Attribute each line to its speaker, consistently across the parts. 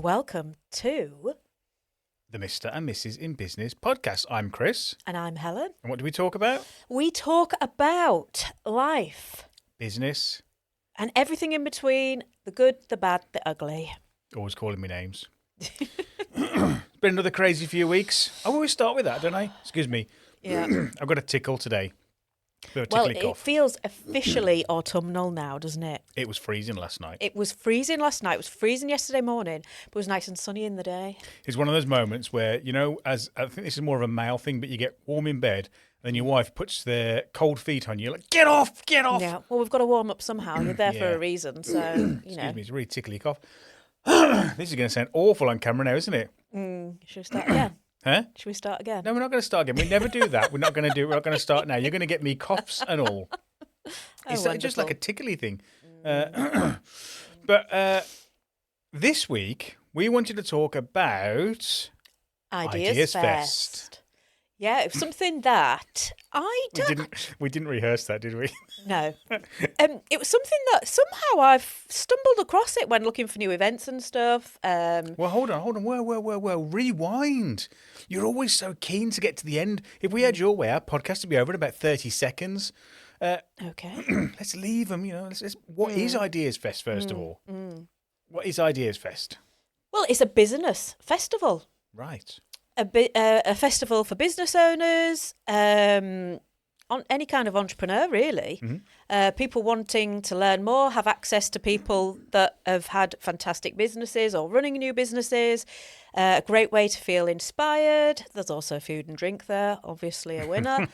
Speaker 1: welcome to
Speaker 2: the Mr. and Mrs. in Business podcast. I'm Chris.
Speaker 1: And I'm Helen.
Speaker 2: And what do we talk about?
Speaker 1: We talk about life.
Speaker 2: Business.
Speaker 1: And everything in between, the good, the bad, the ugly.
Speaker 2: Always calling me names. It's been another crazy few weeks. I always start with that, don't I? Excuse me.
Speaker 1: Yeah.
Speaker 2: I've got a tickle today.
Speaker 1: Well, it feels officially autumnal now, doesn't it?
Speaker 2: It was freezing last night.
Speaker 1: It was freezing last night. It was freezing yesterday morning, but it was nice and sunny in the day.
Speaker 2: It's one of those moments where, you know, as I think this is more of a male thing, but you get warm in bed, and then your wife puts their cold feet on you. You're like, get off, get off.
Speaker 1: Yeah. Well, we've got to warm up somehow. You're there for a reason, so, you know.
Speaker 2: Excuse me, it's a really tickly cough. This is going to sound awful on camera now, isn't it?
Speaker 1: Should we start again?
Speaker 2: Huh?
Speaker 1: Should we start again?
Speaker 2: No, we're not going to start again. We never do that. We're not going to start now. You're going to get me coughs and all. It's just like a tickly thing. But this week, we wanted to talk about
Speaker 1: Ideas Fest. Yeah, it was something that I don't...
Speaker 2: We didn't rehearse that, did we?
Speaker 1: No. It was something that somehow I've stumbled across it when looking for new events and stuff.
Speaker 2: Well, hold on. Whoa. Rewind. You're always so keen to get to the end. If we had your way, our podcast would be over in about 30 seconds.
Speaker 1: Okay.
Speaker 2: Let's leave them, you know. What is Ideas Fest, first of all? What is Ideas Fest?
Speaker 1: Well, it's a business festival.
Speaker 2: Right.
Speaker 1: A festival for business owners, on any kind of entrepreneur, really. People wanting to learn more, have access to people that have had fantastic businesses or running new businesses. A great way to feel inspired. There's also food and drink there, obviously a winner.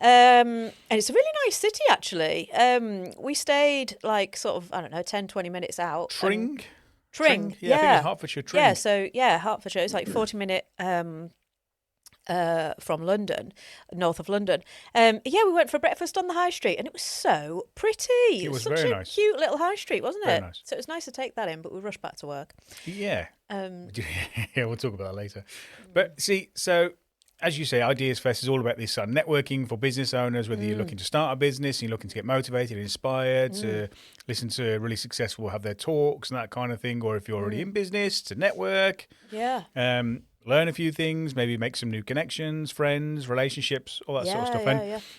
Speaker 1: And it's a really nice city, actually. We stayed like sort of, 10, 20 minutes out.
Speaker 2: Tring?
Speaker 1: Tring,
Speaker 2: yeah. I think it's Hertfordshire, Tring.
Speaker 1: Yeah, Hertfordshire. It's like 40-minute from London, north of London. We went for breakfast on the high street, and it was so pretty. It was
Speaker 2: very
Speaker 1: such
Speaker 2: nice.
Speaker 1: a cute little high street, wasn't
Speaker 2: Very
Speaker 1: it?
Speaker 2: nice.
Speaker 1: So it was nice to take that in, but we rushed back to work.
Speaker 2: Yeah. Yeah, we'll talk about that later. But see, so as you say, Ideas Fest is all about this networking for business owners, whether you're looking to start a business, you're looking to get motivated, inspired, to listen to really successful, have their talks and that kind of thing, or if you're already in business, to network.
Speaker 1: Yeah.
Speaker 2: Learn a few things, maybe make some new connections, friends, relationships, all that sort of stuff.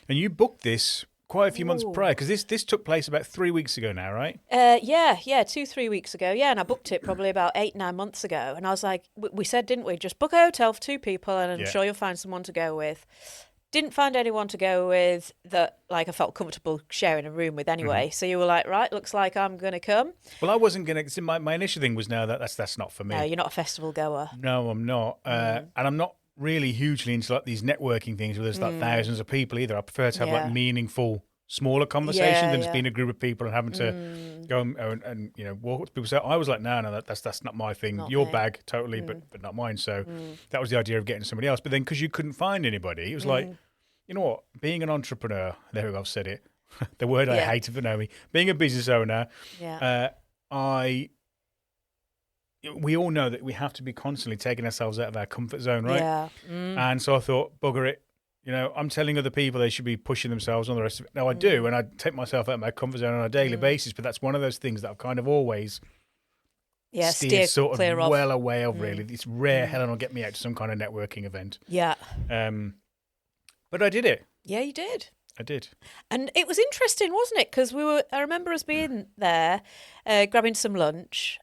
Speaker 2: And you booked this quite a few months prior, because this took place about 3 weeks ago now, right?
Speaker 1: 2-3 weeks ago. Yeah, and I booked it probably about 8-9 months ago. And I was like, we said, didn't we? Just book a hotel for 2 people, and I'm sure you'll find someone to go with. Didn't find anyone to go with that I felt comfortable sharing a room with anyway. So you were like, right, looks like I'm going to come.
Speaker 2: Well, I wasn't going to. My initial thing was, no, that's not for me.
Speaker 1: No, you're not a festival goer.
Speaker 2: No, I'm not. And I'm not really hugely into like these networking things where there's like thousands of people either. I prefer to have like meaningful, smaller conversations than just being a group of people and having to go and walk up to people. So I was like, no, that's not my thing. Your bag, totally, but not mine. So that was the idea of getting somebody else. But then because you couldn't find anybody, it was like, you know what? Being an entrepreneur, there we go, I've said it. The word I hate if you know me. Being a business owner, we all know that we have to be constantly taking ourselves out of our comfort zone, right?
Speaker 1: Yeah.
Speaker 2: And so I thought, bugger it. You know, I'm telling other people they should be pushing themselves on the rest of it. Now, I do, and I take myself out of my comfort zone on a daily basis, but that's one of those things that I've kind of always steer sort of
Speaker 1: clear off.
Speaker 2: well away of, really. It's rare Helen will get me out to some kind of networking event.
Speaker 1: Yeah.
Speaker 2: But I did it.
Speaker 1: Yeah, you did.
Speaker 2: I did.
Speaker 1: And it was interesting, wasn't it? Because I remember us being there, grabbing some lunch,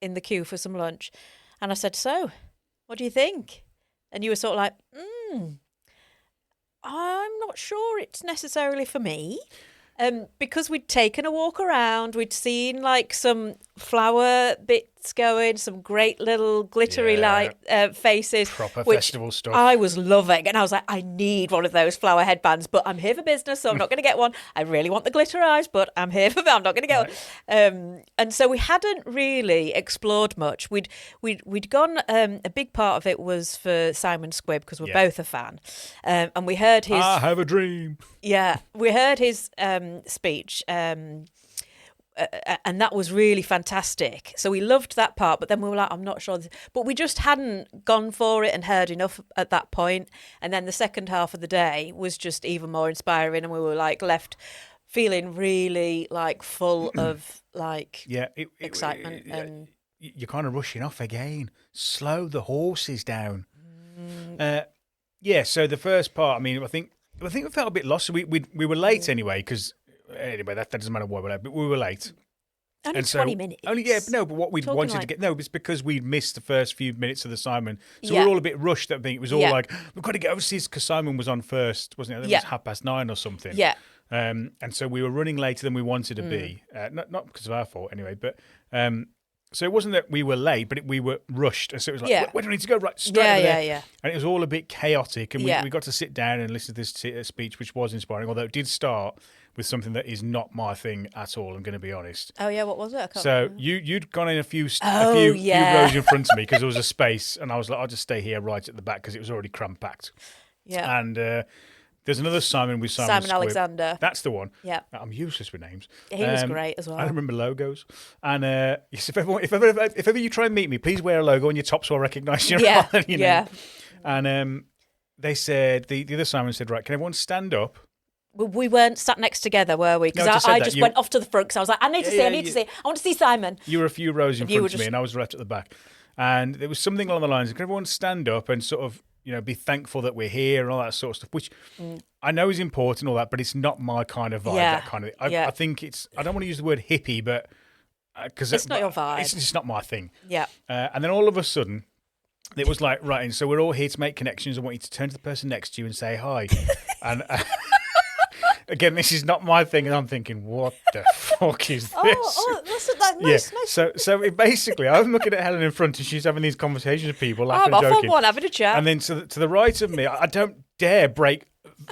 Speaker 1: in the queue for some lunch. And I said, so, what do you think? And you were sort of like, I'm not sure it's necessarily for me. Because we'd taken a walk around, we'd seen like some flower bits going, some great little glittery light faces.
Speaker 2: Proper
Speaker 1: which
Speaker 2: festival stuff.
Speaker 1: I was loving. And I was like, I need one of those flower headbands, but I'm here for business, so I'm not going to get one. I really want the glitter eyes, but I'm here for that. I'm not going to get one. And so we hadn't really explored much. We'd gone, a big part of it was for Simon Squibb, because we're both a fan. And we heard his...
Speaker 2: I have a dream.
Speaker 1: Yeah, we heard his speech, and that was really fantastic. So we loved that part, but then we were like, I'm not sure. But we just hadn't gone for it and heard enough at that point. And then the second half of the day was just even more inspiring, and we were like left feeling really like full of like excitement. And
Speaker 2: you're kind of rushing off again. Slow the horses down. So the first part, I mean, I think we felt a bit lost. So we were late anyway, because anyway, that doesn't matter why we're late, but we were late.
Speaker 1: Only 20 minutes.
Speaker 2: But what we wanted to get, it's because we'd missed the first few minutes of the Simon. So we were all a bit rushed. I think it was all like, we've got to get overseas because Simon was on first, wasn't it? I think it was 9:30 or something.
Speaker 1: Yeah.
Speaker 2: And so we were running later than we wanted to be. Not because of our fault anyway, but so it wasn't that we were late, but we were rushed. And so it was like, where do we need to go? Right, straight over there.
Speaker 1: Yeah.
Speaker 2: And it was all a bit chaotic. And we got to sit down and listen to this speech, which was inspiring, although it did start with something that is not my thing at all, I'm going to be honest.
Speaker 1: Oh, yeah, what was it? I can't
Speaker 2: So
Speaker 1: remember.
Speaker 2: you'd gone in a few rows in front of me because there was a space, and I was like, I'll just stay here right at the back because it was already cram-packed.
Speaker 1: Yeah.
Speaker 2: And there's another Simon with Simon Squibb.
Speaker 1: Alexander.
Speaker 2: That's the one.
Speaker 1: Yeah.
Speaker 2: I'm useless with names.
Speaker 1: He was great as well.
Speaker 2: I remember logos. And yes, if ever you try and meet me, please wear a logo on your top so I recognise your name.
Speaker 1: Yeah.
Speaker 2: And they said, the other Simon said, right, can everyone stand up?
Speaker 1: We weren't sat next together, were we? Because
Speaker 2: No,
Speaker 1: I just went off to the front because I was like, I need to see. I want to see Simon.
Speaker 2: You were a few rows in front of me and I was right at the back. And there was something along the lines, can everyone stand up and sort of, be thankful that we're here and all that sort of stuff, which I know is important, all that, but it's not my kind of vibe, that kind of thing. I think I don't want to use the word hippie, but because
Speaker 1: it's not your vibe.
Speaker 2: It's just not my thing.
Speaker 1: Yeah.
Speaker 2: And then all of a sudden, it was like, right, and so we're all here to make connections. I want you to turn to the person next to you and say hi. And again, this is not my thing, and I'm thinking, what the fuck is this?
Speaker 1: Nice.
Speaker 2: So basically, I'm looking at Helen in front, and she's having these conversations with people, laughing and joking.
Speaker 1: One, having a chat.
Speaker 2: And then to the right of me, I don't dare break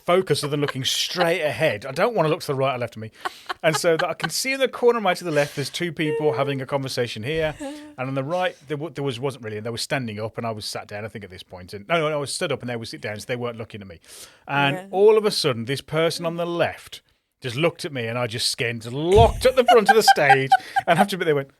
Speaker 2: focus other than looking straight ahead. I don't want to look to the right or left of me. And so that I can see in the corner right to the left, there's two people having a conversation here. And on the right, there wasn't really. And they were standing up and I was sat down, I think, at this point. And no, I was stood up and they would sit down, so they weren't looking at me. And all of a sudden, this person on the left just looked at me and I just skinned, locked at the front of the stage. And after a bit, they went...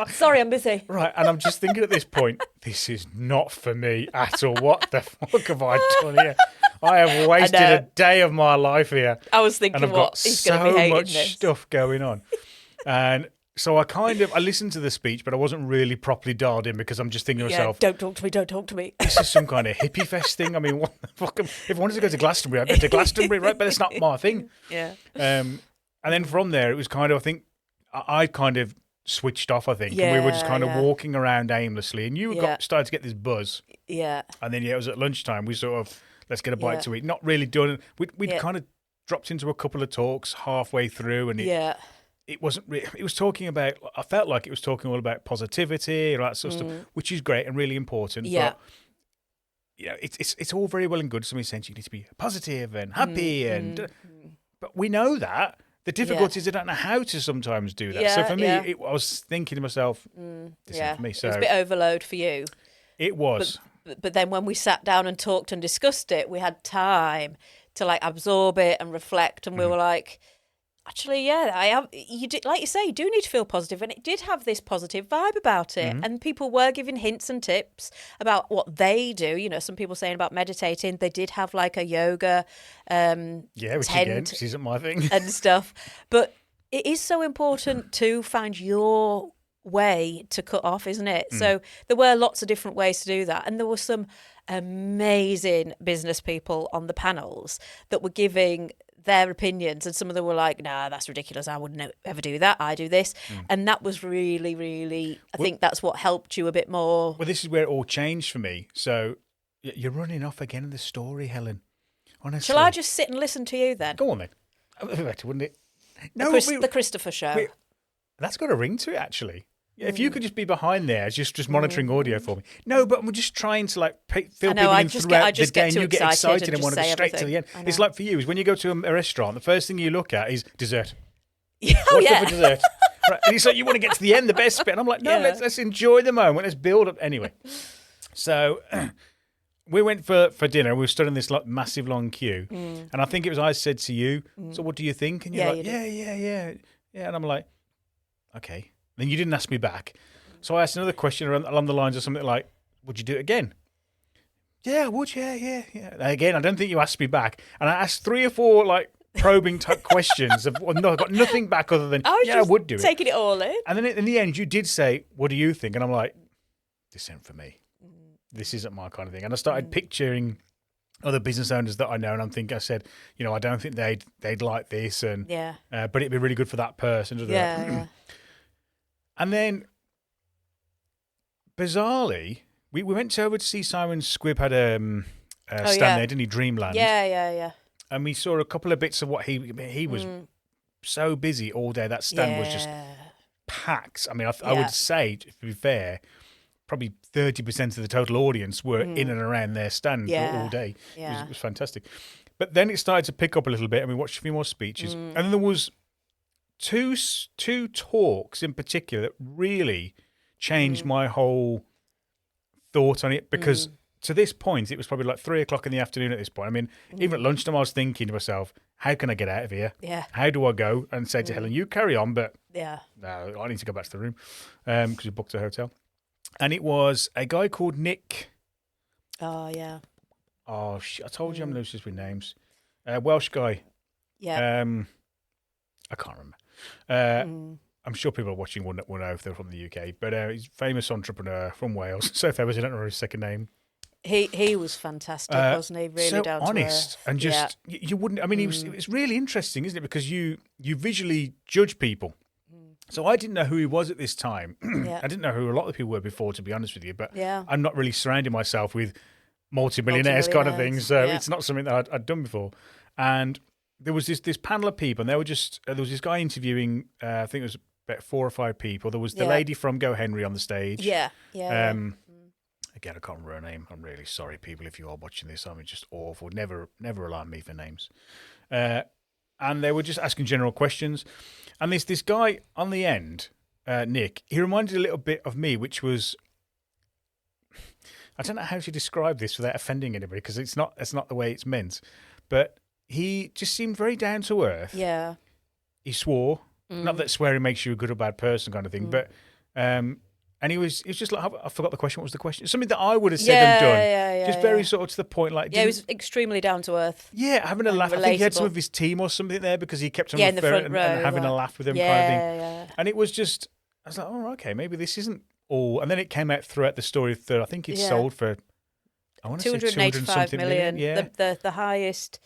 Speaker 1: Sorry, I'm busy.
Speaker 2: Right, and I'm just thinking at this point, this is not for me at all. What the fuck have I done here? I have wasted a day of my life here.
Speaker 1: I was thinking,
Speaker 2: and I've got so much stuff going on. And so I listened to the speech, but I wasn't really properly dialed in because I'm just thinking to myself,
Speaker 1: don't talk to me.
Speaker 2: This is some kind of hippie fest thing. I mean, what the fuck? If I wanted to go to Glastonbury, I'd go to Glastonbury, right? But it's not my thing.
Speaker 1: Yeah.
Speaker 2: And then from there, it was kind of, I think, I kind of switched off, I think. And we were just kind of walking around aimlessly. And you started to get this buzz.
Speaker 1: Yeah.
Speaker 2: And then, it was at lunchtime. We sort of, let's get a bite to eat. Not really done. We'd kind of dropped into a couple of talks halfway through. And it wasn't really, it was talking about, I felt like it was talking all about positivity and all that sort of stuff, which is great and really important.
Speaker 1: Yeah.
Speaker 2: But, it's all very well and good. Somebody saying you need to be positive and happy. But we know that. The difficulty is I don't know how to sometimes do that.
Speaker 1: Yeah,
Speaker 2: so for me, I was thinking to myself, this isn't for me. So
Speaker 1: it was a bit overload for you.
Speaker 2: It was.
Speaker 1: But then when we sat down and talked and discussed it, we had time to absorb it and reflect. And we were like, actually, I have. You did, like you say, you do need to feel positive, and it did have this positive vibe about it. And people were giving hints and tips about what they do. Some people saying about meditating. They did have a yoga,
Speaker 2: which again, this isn't my thing,
Speaker 1: and stuff. But it is so important to find your way to cut off, isn't it? So there were lots of different ways to do that, and there were some amazing business people on the panels that were giving their opinions, and some of them were like, nah, that's ridiculous, I wouldn't ever do that, I do this. And that was really, really, I think that's what helped you a bit more.
Speaker 2: Well, this is where it all changed for me. So you're running off again in the story, Helen. Honestly.
Speaker 1: Shall I just sit and listen to you then?
Speaker 2: Go on then. Wouldn't it?
Speaker 1: No, the Christopher show.
Speaker 2: That's got a ring to it, actually. Yeah, if you could just be behind there, just monitoring audio for me. No, but I'm just trying to fill people in throughout the day, and you get excited and want to go straight to the end. It's like for you, is when you go to a restaurant, the first thing you look at is dessert. What's up for dessert? Right. And it's like you want to get to the end, the best bit. And I'm like, no, let's enjoy the moment. Let's build up anyway. So we went for dinner. We were stood in this massive long queue, and I think it was I said to you, so what do you think? And you're like, yeah. And I'm like, okay. Then you didn't ask me back. So I asked another question along the lines of something like, would you do it again? Yeah, I would, yeah. And again, I don't think you asked me back. And I asked 3 or 4 probing type questions. I got nothing back other than, I would do it.
Speaker 1: Taking it all in.
Speaker 2: And then in the end, you did say, what do you think? And I'm like, this isn't for me. This isn't my kind of thing. And I started picturing other business owners that I know, and I said, I don't think they'd like this, and but it'd be really good for that person.
Speaker 1: Yeah.
Speaker 2: And then, bizarrely, we went over to see Simon Squibb had a stand there, didn't he? Dreamland.
Speaker 1: Yeah.
Speaker 2: And we saw a couple of bits of what he was so busy all day. That stand was just packed. I mean, I would say, to be fair, probably 30% of the total audience were in and around their stand all day.
Speaker 1: Yeah.
Speaker 2: It was fantastic. But then it started to pick up a little bit, and we watched a few more speeches. And then there was two talks in particular that really changed my whole thought on it, because to this point, it was probably like 3:00 in the afternoon at this point. I mean, even at lunchtime, I was thinking to myself, how can I get out of here?
Speaker 1: Yeah.
Speaker 2: How do I go and say to Helen, you carry on, but
Speaker 1: no,
Speaker 2: I need to go back to the room because we booked a hotel. And it was a guy called Nick.
Speaker 1: Oh, yeah.
Speaker 2: Oh, I told you I'm loose with names. Welsh guy.
Speaker 1: Yeah.
Speaker 2: I can't remember. I'm sure people watching will know if they're from the UK, but he's a famous entrepreneur from Wales. So famous, I don't know his second name.
Speaker 1: He was fantastic, wasn't he? Really
Speaker 2: so
Speaker 1: down to
Speaker 2: honest
Speaker 1: earth.
Speaker 2: And just you wouldn't. I mean, it's really interesting, isn't it? Because you visually judge people. So I didn't know who he was at this time. I didn't know who a lot of people were before, to be honest with you. But I'm not really surrounding myself with multimillionaires kind of things. So it's not something that I'd done before. And there was this panel of people, and they were just there was this guy interviewing. I think it was about 4 or 5 people. There was the lady from Go Henry on the stage.
Speaker 1: Yeah.
Speaker 2: Again, I can't remember her name. I'm really sorry, people, if you are watching this. I'm just awful. Never rely on me for names. And they were just asking general questions. And this guy on the end, Nick, he reminded a little bit of me, which was, I don't know how to describe this without offending anybody, because it's not the way it's meant. But he just seemed very down to earth.
Speaker 1: Yeah.
Speaker 2: He swore. Not that swearing makes you a good or bad person kind of thing, but and he was just like, I forgot the question. What was the question? Something that I would have said and done. Just very sort of to the point. Like,
Speaker 1: he was extremely down to earth.
Speaker 2: Yeah, having a laugh.
Speaker 1: Relatable.
Speaker 2: I think he had some of his team or something there, because he kept on
Speaker 1: in the front row,
Speaker 2: and having a laugh with him kind of thing.
Speaker 1: Yeah.
Speaker 2: And it was just, I was like, oh, okay, maybe this isn't all. And then it came out throughout the story that I think it sold for, I want to say
Speaker 1: 285 million.
Speaker 2: Yeah.
Speaker 1: The highest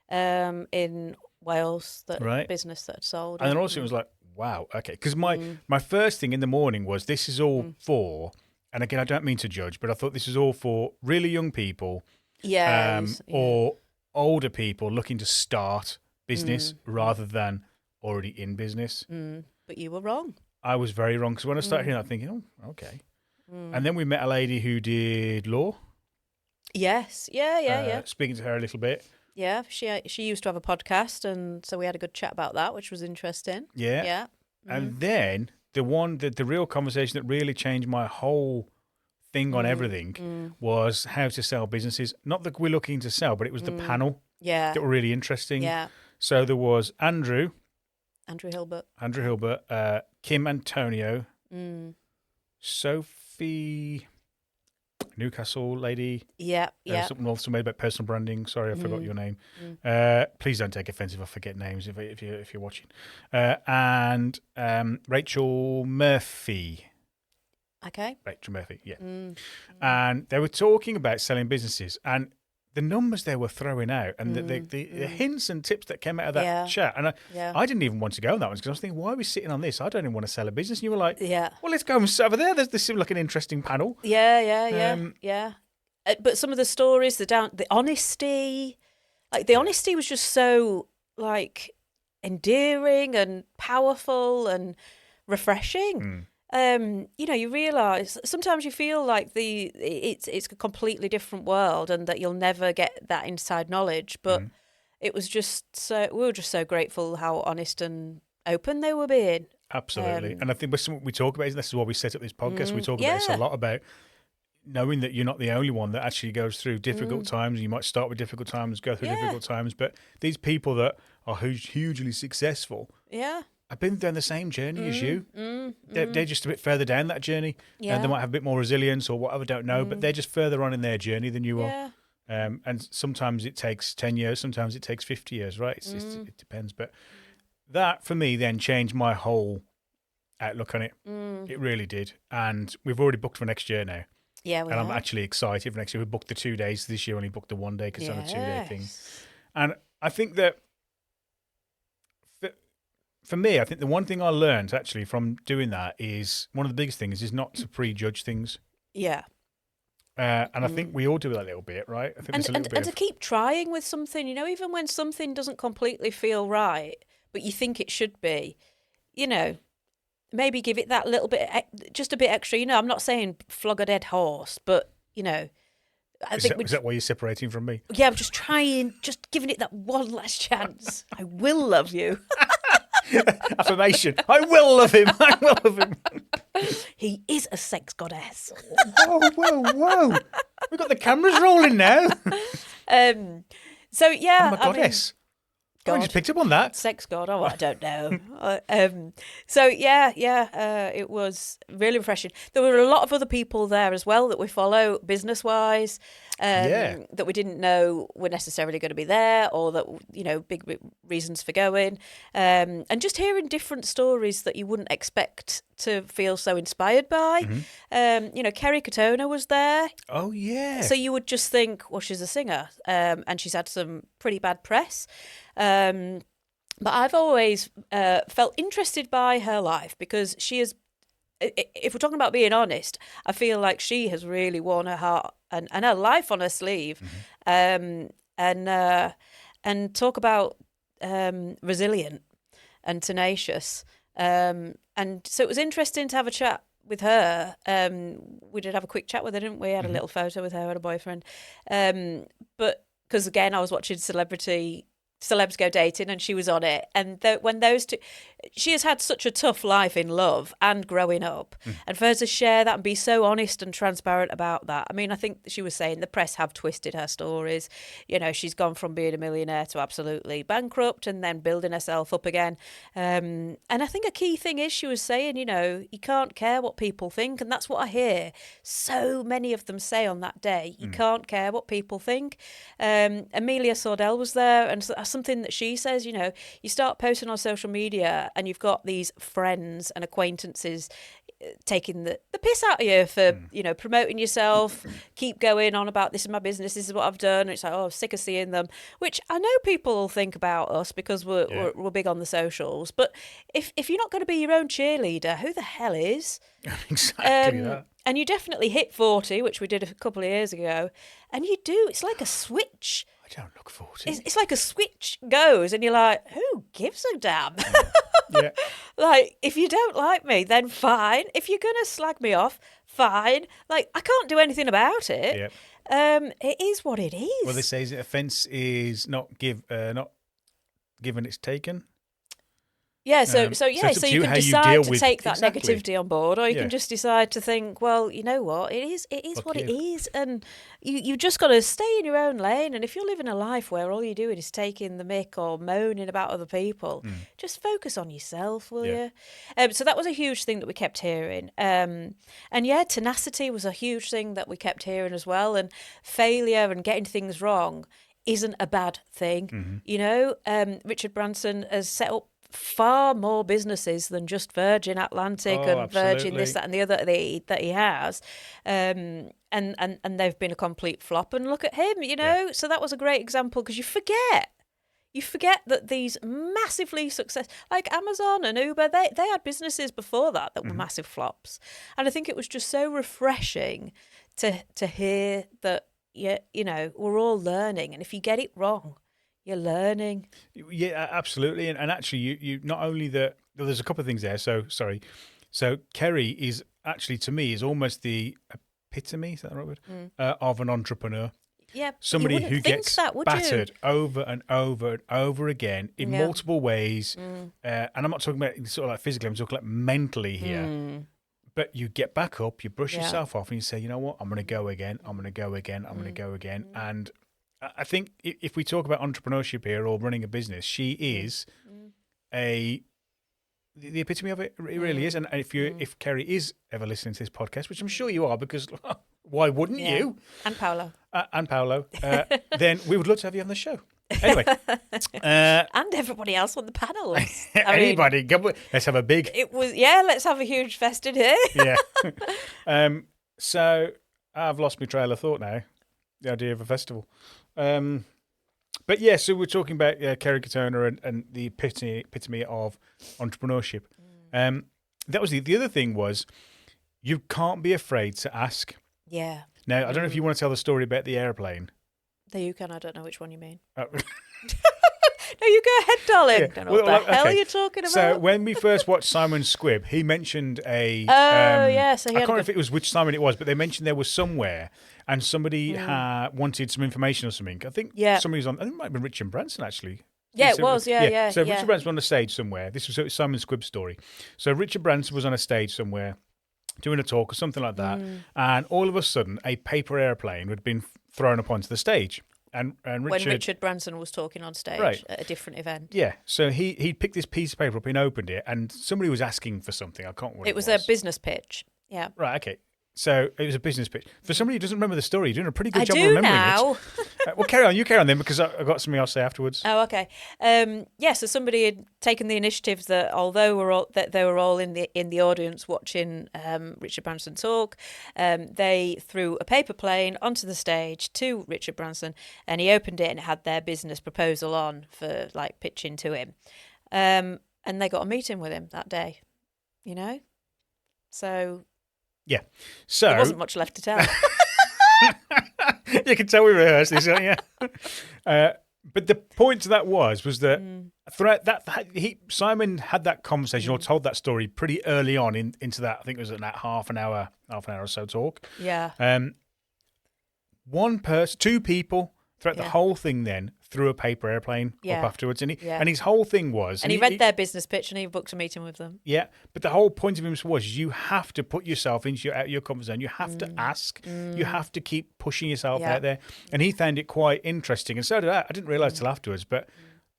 Speaker 1: in Wales business that had sold.
Speaker 2: And then also it was like, wow, okay. Because my first thing in the morning was, this is all for, and again, I don't mean to judge, but I thought this is all for really young people or older people looking to start business rather than already in business.
Speaker 1: But you were wrong.
Speaker 2: I was very wrong, because when I started hearing that, thinking, oh, okay. And then we met a lady who did law.
Speaker 1: Yes, yeah.
Speaker 2: Speaking to her a little bit.
Speaker 1: Yeah, she used to have a podcast, and so we had a good chat about that, which was interesting.
Speaker 2: Yeah. And then the real conversation that really changed my whole thing on everything was how to sell businesses. Not that we're looking to sell, but it was the panel that were really interesting.
Speaker 1: Yeah.
Speaker 2: So there was Andrew
Speaker 1: Hilbert,
Speaker 2: Kim Antonio, Sophie, Newcastle lady.
Speaker 1: Yeah.
Speaker 2: Something also made about personal branding. Sorry, I forgot your name. Please don't take offense if I forget names if you're watching. And Rachel Murphy.
Speaker 1: Okay.
Speaker 2: Rachel Murphy, yeah. And they were talking about selling businesses, and the numbers they were throwing out, and the hints and tips that came out of that chat. And I didn't even want to go on that one, because I was thinking, why are we sitting on this? I don't even want to sell a business. And you were like, well, let's go and sit over there. This seemed like an interesting panel.
Speaker 1: Yeah. But some of the stories, the honesty, honesty was just so endearing and powerful and refreshing. You realise sometimes you feel like it's a completely different world, and that you'll never get that inside knowledge. But it was just we were just so grateful how honest and open they were being.
Speaker 2: Absolutely, and I think we talk about, this is why we set up this podcast. We talk about this a lot, about knowing that you're not the only one that actually goes through difficult times. You might start with difficult times, go through difficult times, but these people that are hugely successful, I've been down the same journey as you. They're just a bit further down that journey. And they might have a bit more resilience or whatever, don't know, but they're just further on in their journey than you are. And sometimes it takes 10 years, sometimes it takes 50 years, right? It depends. But that, for me, then changed my whole outlook on it. It really did. And we've already booked for next year now.
Speaker 1: Yeah, we
Speaker 2: And
Speaker 1: have.
Speaker 2: I'm actually excited for next year. We booked the 2 days. This year only booked the 1 day because it's on a 2-day thing. And I think that for me, I think the one thing I learned actually from doing that is one of the biggest things is not to prejudge things.
Speaker 1: Yeah.
Speaker 2: And I think we all do that a little bit, right? I think there's a little bit
Speaker 1: to keep trying with something, even when something doesn't completely feel right, but you think it should be, maybe give it that little bit, just a bit extra. I'm not saying flog a dead horse, but, I think...
Speaker 2: Is that why you're separating from me?
Speaker 1: Yeah, I'm just giving it that one last chance. I will love you.
Speaker 2: Affirmation. I will love him. I will love him.
Speaker 1: He is a sex goddess.
Speaker 2: Whoa. We've got the cameras rolling now.
Speaker 1: So, yeah.
Speaker 2: I'm a goddess. I just picked up on that.
Speaker 1: Sex god. Oh, I don't know. So, it was really refreshing. There were a lot of other people there as well that we follow business-wise that we didn't know were necessarily going to be there, or that, big reasons for going. And just hearing different stories that you wouldn't expect to feel so inspired by. Kerry Katona was there.
Speaker 2: Oh, yeah.
Speaker 1: So you would just think, well, she's a singer, and she's had some pretty bad press. But I've always felt interested by her life because she is, if we're talking about being honest, I feel like she has really worn her heart and her life on her sleeve. And talk about resilient and tenacious. And so it was interesting to have a chat with her. We did have a quick chat with her, didn't we? Had a little photo with her and a boyfriend. But because, again, I was watching Celebs Go Dating, and she was on it. And when those two, she has had such a tough life in love and growing up, and for her to share that and be so honest and transparent about that. I mean, I think she was saying the press have twisted her stories. She's gone from being a millionaire to absolutely bankrupt and then building herself up again. And I think a key thing is she was saying, you can't care what people think, and that's what I hear so many of them say on that day. You can't care what people think. Amelia Sordell was there, and something that she says, you start posting on social media and you've got these friends and acquaintances taking the piss out of you for, promoting yourself, keep going on about this is my business, this is what I've done. And it's like, oh, I'm sick of seeing them, which I know people will think about us because we're big on the socials. But if you're not going to be your own cheerleader, who the hell is?
Speaker 2: Exactly that.
Speaker 1: And you definitely hit 40, which we did a couple of years ago. And you do, it's like a switch.
Speaker 2: I don't look 40.
Speaker 1: It's like a switch goes and you're like, who gives a damn?
Speaker 2: Yeah.
Speaker 1: Like, if you don't like me, then fine. If you're going to slag me off, fine. Like, I can't do anything about it.
Speaker 2: Yeah.
Speaker 1: It is what it is.
Speaker 2: Well, they say offence is not given, it's taken.
Speaker 1: Yeah, so you can decide to take that negativity on board, or you can just decide to think, well, you know what, it is what it is, and you just got to stay in your own lane. And if you're living a life where all you're doing is taking the mick or moaning about other people, just focus on yourself, will you? So that was a huge thing that we kept hearing. And tenacity was a huge thing that we kept hearing as well, and failure and getting things wrong isn't a bad thing. Richard Branson has set up far more businesses than just Virgin Atlantic and Virgin this, that and the other that he has, and they've been a complete flop. And look at him, so that was a great example, because you forget that these massively successful, like Amazon and Uber, they had businesses before that were massive flops. And I think it was just so refreshing to hear that we're all learning, and if you get it wrong, you're learning.
Speaker 2: Yeah, absolutely. And actually, you not only there's a couple of things there. So Kerry is actually, to me, is almost the epitome, is that the right word, of an entrepreneur.
Speaker 1: Yeah,
Speaker 2: somebody who gets battered over and over and over again in multiple ways. And I'm not talking about sort of like physically, I'm talking like mentally here. But you get back up, you brush yourself off, and you say, you know what, I'm going to go again, I'm going to go again, I'm going to go again. And I think if we talk about entrepreneurship here or running a business, she is the epitome of it. It really is. And if Kerry is ever listening to this podcast, which I'm sure you are, because why wouldn't you?
Speaker 1: And Paolo.
Speaker 2: Then we would love to have you on the show. Anyway.
Speaker 1: And everybody else on the panel.
Speaker 2: Anybody. Let's have a big...
Speaker 1: let's have a huge fest in here.
Speaker 2: Yeah. So I've lost my trail of thought now, the idea of a festival. But yeah, so we're talking about Kerry Katona and the epitome of entrepreneurship. That was the other thing was you can't be afraid to ask.
Speaker 1: Yeah.
Speaker 2: Now, I don't know if you want to tell the story about the airplane.
Speaker 1: No, you can. I don't know which one you mean. No, you go ahead, darling.
Speaker 2: Yeah.
Speaker 1: I don't know what the hell you're talking about.
Speaker 2: So when we first watched Simon Squibb, he mentioned a...
Speaker 1: So
Speaker 2: I can't remember if it was which Simon it was, but they mentioned there was somewhere and somebody wanted some information or something. I think somebody was on... I think it might have been Richard Branson, actually.
Speaker 1: Yeah, it was. Yeah.
Speaker 2: So Richard Branson was on a stage somewhere. This was Simon Squibb's story. So Richard Branson was on a stage somewhere doing a talk or something like that, and all of a sudden a paper airplane had been thrown up onto the stage. And
Speaker 1: when Richard Branson was talking on stage at a different event.
Speaker 2: Yeah, so he picked this piece of paper up and opened it, and somebody was asking for something. I can't remember what it was.
Speaker 1: It was a business pitch. Yeah.
Speaker 2: Right, okay. So it was a business pitch. For somebody who doesn't remember the story, you're doing a pretty good job of remembering
Speaker 1: now.
Speaker 2: it. Well, carry on. You carry on then, because I've got something else to say afterwards.
Speaker 1: Oh, okay. So somebody had taken the initiative that although they were all in the audience watching Richard Branson talk, they threw a paper plane onto the stage to Richard Branson, and he opened it and it had their business proposal on for like pitching to him, and they got a meeting with him that day. You know, so.
Speaker 2: Yeah, so
Speaker 1: there wasn't much left to tell.
Speaker 2: You can tell we rehearsed this, don't you? But the point to that was that throughout that Simon had that conversation or told that story pretty early on into that. I think it was that half an hour or so talk.
Speaker 1: Yeah.
Speaker 2: Two people throughout the whole thing then threw a paper airplane up afterwards, and his whole thing was...
Speaker 1: And he read their business pitch and he booked a meeting with them.
Speaker 2: Yeah, but the whole point of him was you have to put yourself into your comfort zone. You have to ask. You have to keep pushing yourself out there. And he found it quite interesting, and so did I. I didn't realise till afterwards, but...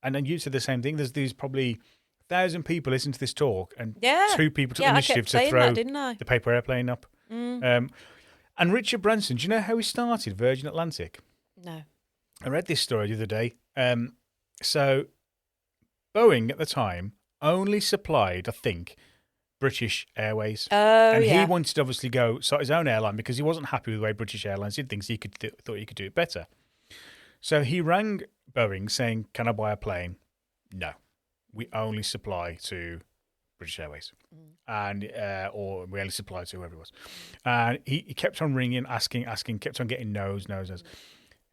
Speaker 2: And then you said the same thing. There's probably 1,000 people listening to this talk, and 2 people took the initiative to throw the paper airplane up. And Richard Branson, do you know how he started Virgin Atlantic?
Speaker 1: No.
Speaker 2: I read this story the other day. So Boeing at the time only supplied, I think, British Airways. He wanted to obviously start his own airline because he wasn't happy with the way British Airlines did things. He thought he could do it better. So he rang Boeing saying, "Can I buy a plane?" No, we only supply to British Airways, and or we only supply to whoever it was. And he kept on ringing, asking, kept on getting no's.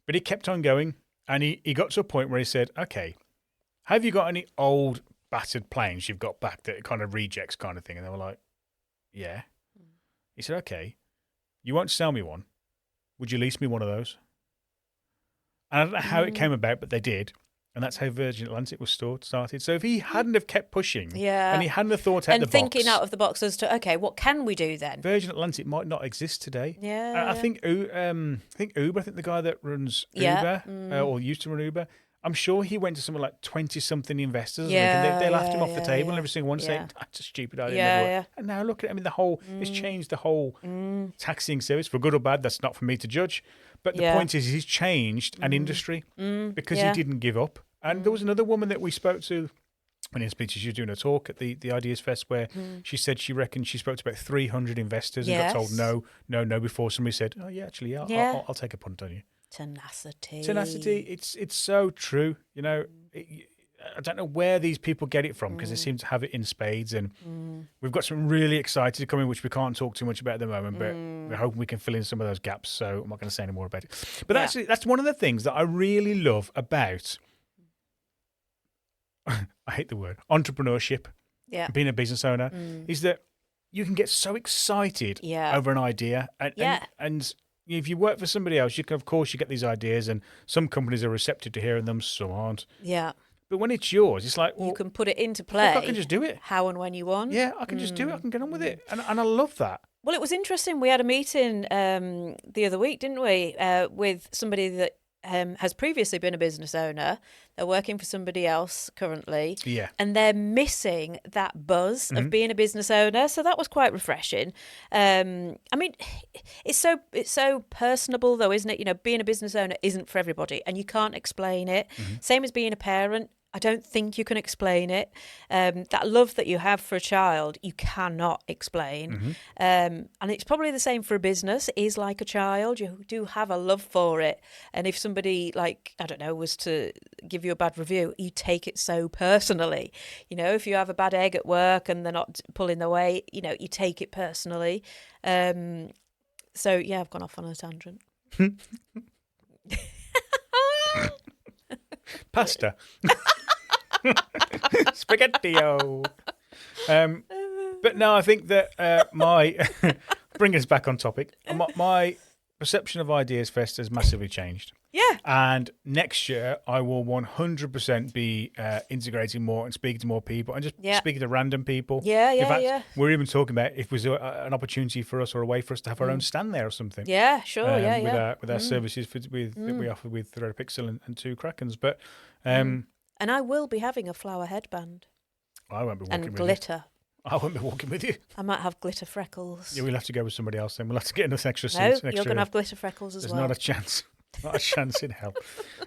Speaker 2: But he kept on going, and he got to a point where he said, "Okay, have you got any old battered planes you've got back that kind of rejects kind of thing?" And they were like, "Yeah." He said, "Okay, you won't sell me one. Would you lease me one of those?" And I don't know how it came about, but they did. And that's how Virgin Atlantic was started. So if he hadn't have kept pushing, and he hadn't have thought out the box,
Speaker 1: and thinking out of the box as to, okay, what can we do then?
Speaker 2: Virgin Atlantic might not exist today.
Speaker 1: Yeah,
Speaker 2: I think Uber. I think the guy that runs Uber or used to run Uber. I'm sure he went to something like 20-something investors. And they laughed him off the table, and every single one saying, "That's a stupid idea." And now look at it. I mean, it's changed the whole taxiing service for good or bad. That's not for me to judge. But the point is, he's changed an industry because he didn't give up. And there was another woman that we spoke to when in speeches she was doing a talk at the Ideas Fest where she said she reckoned she spoke to about 300 investors and got told no before somebody said, "Oh yeah, actually, I'll take a punt on you."
Speaker 1: Tenacity.
Speaker 2: It's so true. You know, I don't know where these people get it from because they seem to have it in spades. And we've got some really excited coming, which we can't talk too much about at the moment, but we're hoping we can fill in some of those gaps. So I'm not going to say any more about it. But that's one of the things that I really love about, I hate the word, entrepreneurship, being a business owner, is that you can get so excited over an idea. And if you work for somebody else, you can, of course, you get these ideas, and some companies are receptive to hearing them, some aren't.
Speaker 1: Yeah.
Speaker 2: But when it's yours, it's like, well,
Speaker 1: you can put it into play.
Speaker 2: I can just do it.
Speaker 1: How and when you want.
Speaker 2: Yeah, I can just do it. I can get on with it. And I love that.
Speaker 1: Well, it was interesting. We had a meeting the other week, didn't we, with somebody that has previously been a business owner. They're working for somebody else currently.
Speaker 2: Yeah.
Speaker 1: And they're missing that buzz of being a business owner. So that was quite refreshing. I mean, it's so personable though, isn't it? You know, being a business owner isn't for everybody and you can't explain it. Same as being a parent. I don't think you can explain it. That love that you have for a child, you cannot explain. And it's probably the same for a business. It is like a child. You do have a love for it. And if somebody, like, I don't know, was to give you a bad review, you take it so personally. You know, if you have a bad egg at work and they're not pulling their weight, you know, you take it personally. So, yeah, I've gone off on a tangent.
Speaker 2: Pasta. Spaghetti-o. But no, I think that my bringing us back on topic, my perception of Ideas Fest has massively changed.
Speaker 1: Yeah.
Speaker 2: And next year, I will 100% be integrating more and speaking to more people and just speaking to random people.
Speaker 1: Yeah,
Speaker 2: In fact,
Speaker 1: yeah.
Speaker 2: we're even talking about if it was an opportunity for us or a way for us to have our own stand there or something.
Speaker 1: Yeah, sure,
Speaker 2: with our services that we offer with Thread Pixel and Two Krakens. But
Speaker 1: and I will be having a flower headband.
Speaker 2: I won't be walking with
Speaker 1: glitter.
Speaker 2: you. I won't be walking with you.
Speaker 1: I might have glitter freckles.
Speaker 2: Yeah, we'll have to go with somebody else then. We'll have to get enough extra
Speaker 1: No,
Speaker 2: seats.
Speaker 1: you're going to have glitter freckles as
Speaker 2: There's
Speaker 1: well.
Speaker 2: not a chance. Not a chance in hell.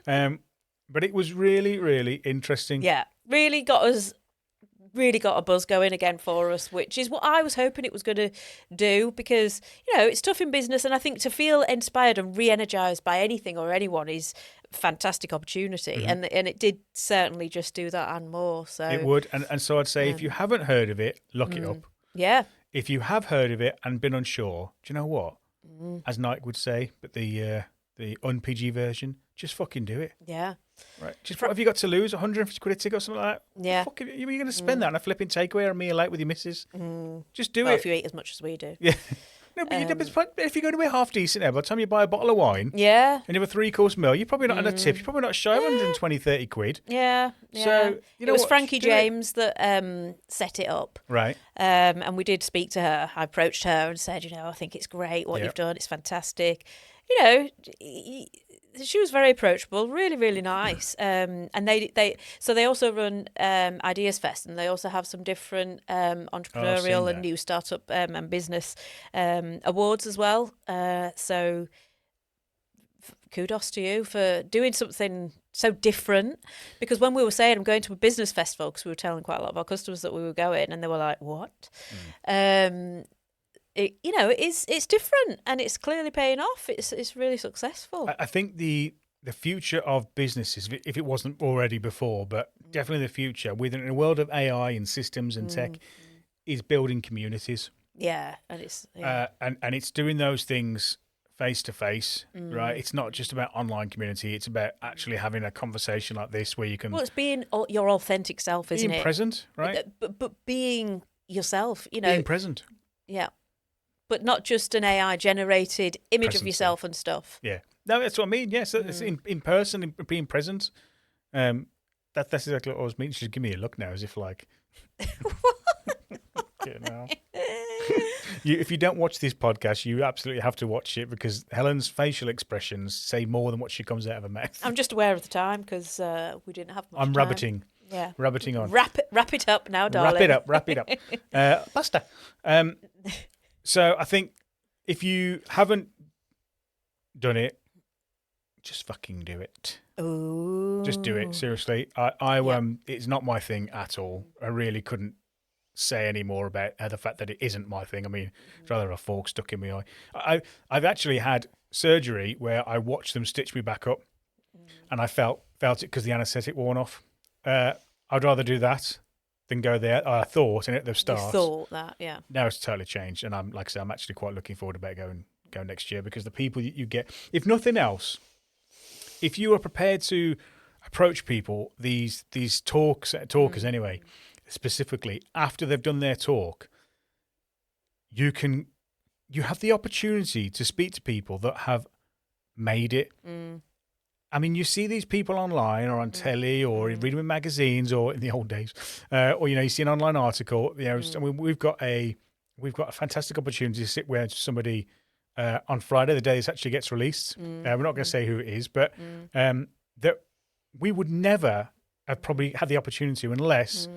Speaker 2: But it was really, really interesting.
Speaker 1: Yeah, really got a buzz going again for us, which is what I was hoping it was going to do because, you know, it's tough in business and I think to feel inspired and re-energised by anything or anyone is a fantastic opportunity and it did certainly just do that and more. So
Speaker 2: it would. And so I'd say if you haven't heard of it, look it up.
Speaker 1: Yeah.
Speaker 2: If you have heard of it and been unsure, do you know what? As Nike would say, but the un-PG version, just fucking do it.
Speaker 1: Yeah.
Speaker 2: Right. Just what have you got to lose? 150 quid a ticket or something like that?
Speaker 1: Yeah.
Speaker 2: Fucking, you're going to spend that on a flipping takeaway or a meal out with your missus? Just do it.
Speaker 1: If you eat as much as we do.
Speaker 2: Yeah. No, but if you're going to be half decent now, by the time you buy a bottle of wine and you have a 3-course meal, you're probably not on a tip. You're probably not shy of 120, 30 quid.
Speaker 1: Yeah.
Speaker 2: So, you know,
Speaker 1: it was Frankie James that set it up.
Speaker 2: Right.
Speaker 1: And we did speak to her. I approached her and said, you know, I think it's great what you've done. It's fantastic. You know, she was very approachable, really, really nice. And they also run Ideas Fest, and they also have some different entrepreneurial and new startup and business awards as well. So kudos to you for doing something so different. Because when we were saying I'm going to a business festival, because we were telling quite a lot of our customers that we were going, and they were like, "What?" It's different and it's clearly paying off. It's really successful.
Speaker 2: I think the future of businesses, if it wasn't already before, but definitely the future, within a world of AI and systems and tech, is building communities.
Speaker 1: Yeah, and it's
Speaker 2: and it's doing those things face to face, right? It's not just about online community. It's about actually having a conversation like this where you can.
Speaker 1: Well, it's being your authentic self, isn't it?
Speaker 2: Being present, right?
Speaker 1: But being yourself, you know.
Speaker 2: Being present.
Speaker 1: Yeah. But not just an AI generated image of yourself and stuff.
Speaker 2: Yeah. No, that's what I mean. Yes, it's in person, being present. That's exactly what I was meaning. She's give me a look now, as if like. If you don't watch this podcast, you absolutely have to watch it because Helen's facial expressions say more than what she comes out of her mouth.
Speaker 1: I'm just aware of the time because we didn't have much time.
Speaker 2: Rabbiting.
Speaker 1: Yeah.
Speaker 2: Rabbiting on.
Speaker 1: Wrap it up now, darling.
Speaker 2: Wrap it up. Pasta. So I think if you haven't done it, just fucking do it.
Speaker 1: Ooh.
Speaker 2: Just do it. Seriously. It's not my thing at all. I really couldn't say any more about the fact that it isn't my thing. I mean, it's rather a fork stuck in my eye. I've actually had surgery where I watched them stitch me back up and I felt it because the anaesthetic worn off. I'd rather do that than go there. I thought, and at the start.
Speaker 1: You thought that, yeah.
Speaker 2: Now it's totally changed, and I'm actually quite looking forward about going next year because the people you get, if nothing else, if you are prepared to approach people, these talkers anyway, specifically after they've done their talk, you have the opportunity to speak to people that have made it. I mean, you see these people online or on telly or read them in magazines or in the old days, or you see an online article. And we've got a fantastic opportunity to sit with somebody on Friday, the day this actually gets released. We're not going to say who it is, but that we would never have probably had the opportunity unless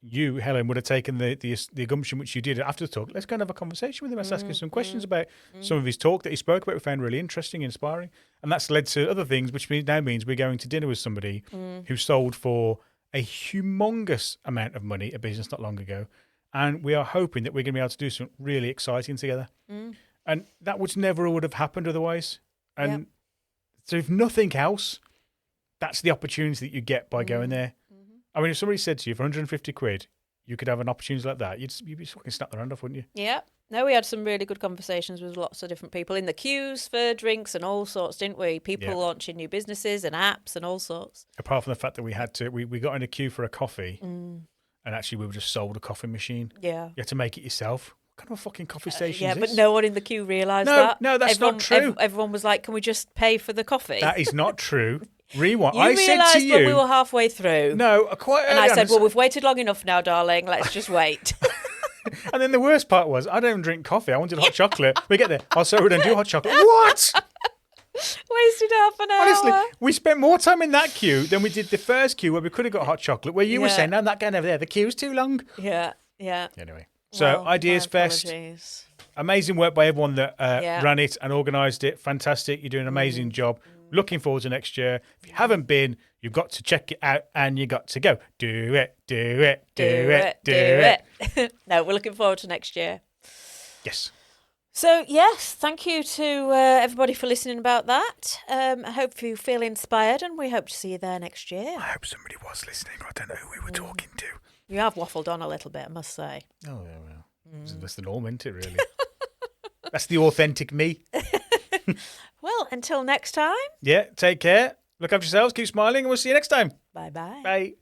Speaker 2: you, Helen, would have taken the gumption which you did after the talk. Let's go and have a conversation with him. Let's ask him some questions about some of his talk that he spoke about. We found really interesting, inspiring, and that's led to other things, which now means we're going to dinner with somebody who sold for a humongous amount of money a business not long ago, and we are hoping that we're going to be able to do something really exciting together. And that would have happened otherwise. And so, if nothing else, that's the opportunity that you get by going there. I mean, if somebody said to you, for 150 quid, you could have an opportunity like that, you'd be fucking snap the hand off, wouldn't you?
Speaker 1: Yeah. No, we had some really good conversations with lots of different people in the queues for drinks and all sorts, didn't we? People launching new businesses and apps and all sorts.
Speaker 2: Apart from the fact that we got in a queue for a coffee, and actually we were just sold a coffee machine. Yeah. You had to make it yourself. What kind of a fucking coffee station is this?
Speaker 1: But no one in the queue realised that.
Speaker 2: No, that's not true.
Speaker 1: Everyone was like, can we just pay for the coffee?
Speaker 2: That is not true. Rewind.
Speaker 1: You realised when we were halfway through.
Speaker 2: No, quite early.
Speaker 1: And I said, well, we've waited long enough now, darling. Let's just wait.
Speaker 2: And then the worst part was, I don't drink coffee. I wanted hot chocolate. We get there. Oh, sorry, we don't do hot chocolate. What?
Speaker 1: Wasted half an hour.
Speaker 2: Honestly, we spent more time in that queue than we did the first queue where we could have got hot chocolate, where you were saying, no, I'm not going over there. The queue's too long.
Speaker 1: Yeah.
Speaker 2: Anyway. So, Ideas Fest. Amazing work by everyone that ran it and organised it. Fantastic. You're doing an amazing job. Looking forward to next year. If you haven't been, you've got to check it out and you got to go. Do it.
Speaker 1: No, we're looking forward to next year.
Speaker 2: Yes.
Speaker 1: So, yes, thank you to everybody for listening about that. I hope you feel inspired and we hope to see you there next year.
Speaker 2: I hope somebody was listening. I don't know who we were talking to.
Speaker 1: You have waffled on a little bit, I must say.
Speaker 2: Oh, yeah, well. That's the norm, isn't it, really? That's the authentic me.
Speaker 1: Well, until next time.
Speaker 2: Yeah, take care. Look after yourselves. Keep smiling and we'll see you next time.
Speaker 1: Bye-bye.
Speaker 2: Bye.